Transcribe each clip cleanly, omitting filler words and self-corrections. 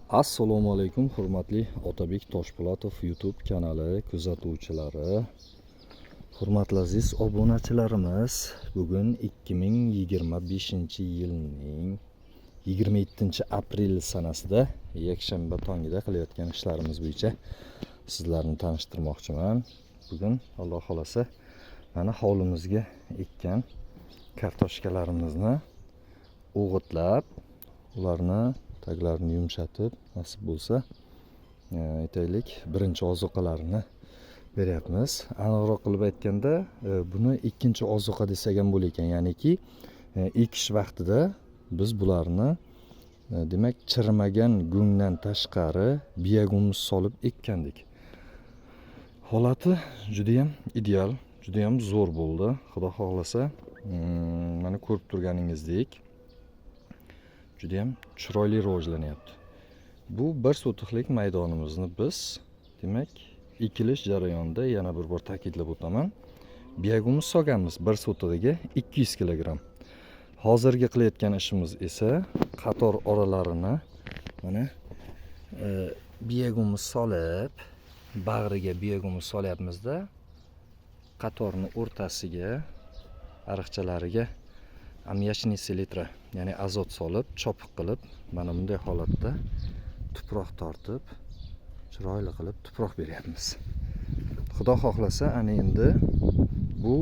Assalomu alaykum hurmatli Otabek Toshpo'latov YouTube kanali kuzatuvchilari, hurmatli aziz obunachilarimiz. Bugun 2025-yilning 27-aprel sanasida yakshanba tongida qilayotgan ishlarimiz bo'yicha sizlarni tanishtirmoqchiman. Bugun Alloh xolasa mana hovlimizga ekkan kartoshkalarimizni o'g'itlab, ularni taglarini yumshatib, nasib bo'lsa aytaylik birinchi ozuqalarini beryapmiz. Aniqroq qilib aytganda buni ikkinchi ozuqa desak ham bo'lar ekan. Ya'niki ekish vaqtida biz bularni demak chirimagan go'ngdan tashqari biyagumuz solib ekkandik. Holati juda ham ideal, juda ham zo'r bo'ldi. Xudo xohlasa mana ko'rib turganingizdek juda ham chiroyli rivojlanyapti. Bu bir sotixlik maydonimizni biz demak ekilish jarayonida yana bir bor ta'kidlab o'taman. Biyagumuz solganmiz bir sotig'iga 200 kg. Hozirgi qilayotgan ishimiz esa qator oralarini mana biyagumuz solib, bag'riga biyagumuz solyapmizda, qatorni o'rtasiga ariqchalariga amyachniy selitra, ya'ni azot solib, chopiq qilib, mana bunday holatda tuproq tortib, chiroyli qilib tuproq beryapmiz. Xudo xohlasa ana endi bu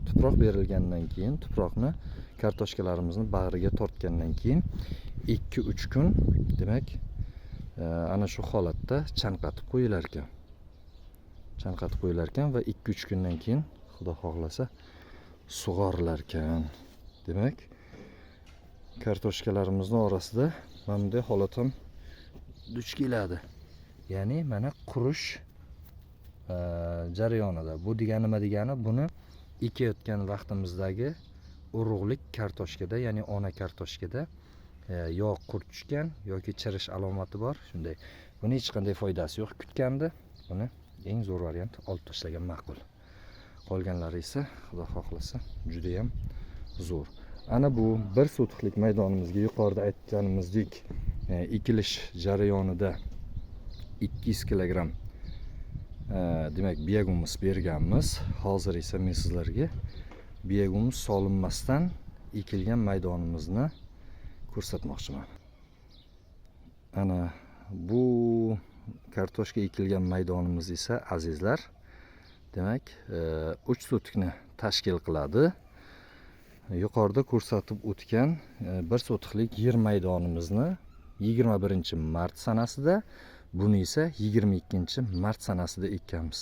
tuproq berilgandan keyin, tuproqni kartoshkalarimizni bag'riga tortgandan keyin 2-3 kun demak ana shu holatda chanqatib qo'yilar ekan. Chanqatib qo'yilar ekan va 2-3 kundan keyin Xudo xohlasa sug'orilar ekan. Demak, kartoshkalarimizning orasida mana bunday holat ham duch keladi. Ya'ni mana qurish jarayonida. Bu degani nima degani? Buni ekayotgan vaqtimizdagi urug'lik kartoshkada, ya'ni ona kartoshkada yo qurt tushgan yoki chirish alomati bor. Shunday. Buni hech qanday foydasi yo'q. Kutganda buni eng zo'r variant olib tashlagan ma'qul. Qolganlari esa Xudo xohlasa juda ham zo'r. Ana bu bir sotixlik maydonimizga yuqorida aytganimizdek ekilish jarayonida 200 kg demak biyagumuz berganmiz. Hozir esa men sizlarga biyagumuz solinmasdan ekilgan maydonimizni ko'rsatmoqchiman. Ana bu kartoshka ekilgan maydonimiz esa azizlar, demak 3 sotikni tashkil qiladi. Yuqorida ko'rsatib o'tgan bir sotixlik yer maydonimizni 21-mart sanasida, buni esa 22-mart sanasida ekkanmiz.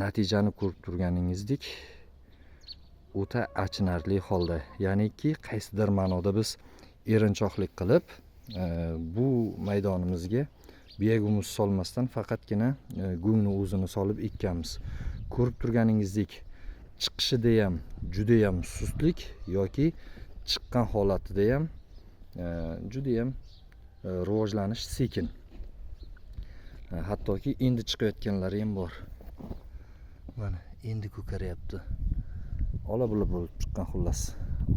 Natijani ko'rib turganingizdek o'ta achinarli holda, ya'niki qaysidir ma'noda biz erinchoqlik qilib bu maydonimizga biyagumuz solmasdan faqatgina go'ngni o'zini solib ekkanmiz. Ko'rib turganingizdek chiqishida ham juda ham sustlik yoki chiqqan holatida ham juda ham rivojlanish sekin. Hattoki endi chiqayotganlari ham bor. Mana endi ko'karyapti. Ola-bula bo'lib chiqqan, xullas,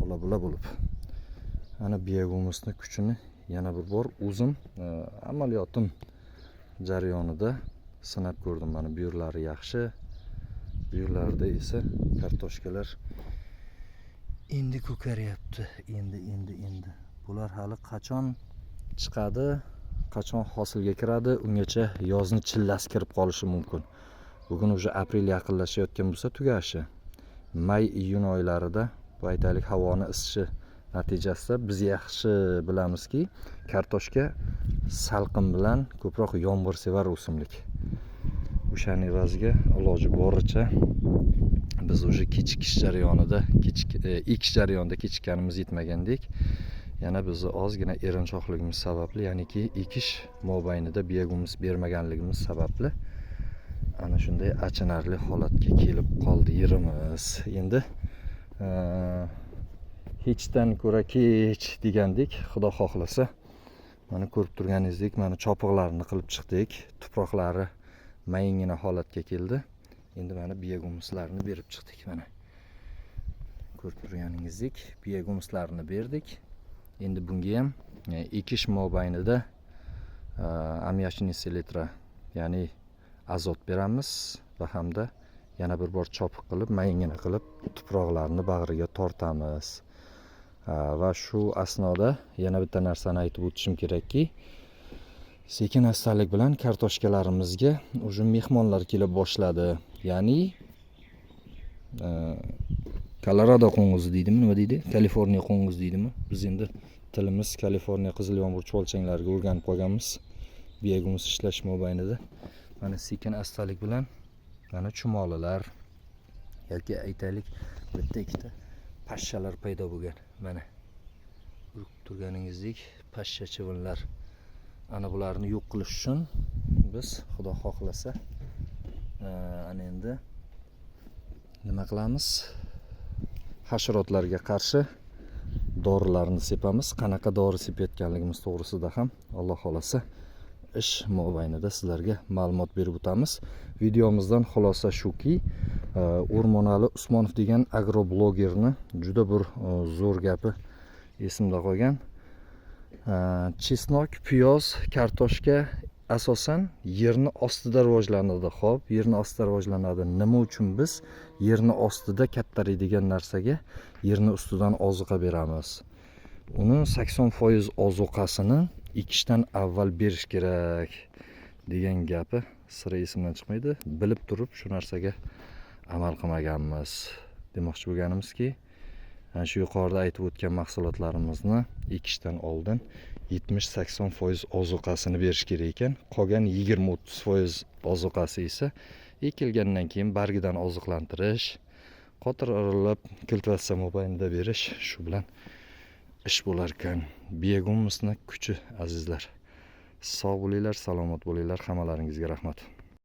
ola-bula bo'lib. Ana biyagumuzning kuchini yana bir bor o'zim amaliyotim jarayonida sinab ko'rdim. Mana bu yerlari yaxshi. Bu yerlarda esa kartoshkalar endi ko'karyapti. Endi. Bular hali qachon chiqadi, qachon hosilga kiradi, ungacha yozni chillasi kirib qolishi mumkin. Bugun уже aprel yaqinlashayotgan bo'lsa tugashi. May-iyun oylarida bu aytaylik havoni isishi natijasida biz yaxshi bilamizki, kartoshka salqin bilan ko'proq yomg'irsevar o'simlik. O'shaning evaziga iloji boricha biz уже kechikish jarayonida, ekish jarayonida kechikkanimiz yetmagandek, yana bizni ozgina erinchoqligimiz sababli, ya'niki ekish mobaynida biyagumuz bermaganligimiz sababli ana shunday achinarli holatga kelib qoldi yerimiz. Endi hechdan ko'ra kech degandek, Xudo xohlasa mana ko'rib turganingizdek mana chopiqlarni qilib chiqdik. Tuproqlari mayingina holatga keldi. Endi mana biyagumuzlarni berib chiqdik. Mana ko'rib turganingizdek biyagumuzlarni berdik. Endi bunga ham ekish mobaynida ammiachniy selitra, ya'ni azot beramiz va hamda yana bir bor chopiq qilib, mayingina qilib tuproqlarni bag'riga tortamiz. Va shu asnoda yana bitta narsani aytib o'tishim kerakki, sekin astalik bilan kartoshkalarimizga уже mehmonlar kela boshladi. Ya'ni Kolorado qo'ng'izi deydimi, nima deydi? Kaliforniya qo'ng'izi deydimi? Biz endi tilimiz Kaliforniya qizil yomg'ir chuvalchanglariga o'rganib qolganmiz. Biyagimiz ishlash mobaynida. Mana sekin astalik bilan mana chumolilar yoki aytaylik bitta ikkita pashshalar paydo bo'lgan. Mana ko'rib turganingizdek pashsha chivinlar. Ana bularni yo'q qilish uchun biz Xudo xohlasa ana endi nima qilamiz? Hasharotlarga qarshi dorilarni sepamiz. Qanaqa dori sepayotganligimiz to'g'risida ham Alloh xolasa ish mobaynida sizlarga ma'lumot berib o'tamiz. Videomizdan xulosa shuki, O'rmonali Usmonov degan agroblogerni juda bir zo'r gapi esimda qolgan. Chesnok, piyoz, kartoshka asosan yerni ostida rivojlanadi. Xo'p, yerni ostida rivojlanadi. Nima uchun biz yerni ostida kattaraydigan narsaga yerni ustidan ozuqa beramiz? Uni 80% ozuqasini ekishdan avval berish kerak degan gapi sira esimdan chiqmaydi. Bilib turib shu narsaga amal qilmaganmiz. Demoqchi bo'lganimizki, ana shu yuqorida aytib o'tgan mahsulotlarimizni ekishdan oldin 70-80% ozuqasini berish kerak ekan. Qolgan 20-30% ozuqasi esa ekilgandan keyin bargidan oziqlantirish, qotirib kultivatsiya mobaynida berish, shu bilan ish bo'lar ekan. Biyagumimizni kuchi azizlar. Sog' bo'linglar, salomat bo'linglar. Hammalaringizga rahmat.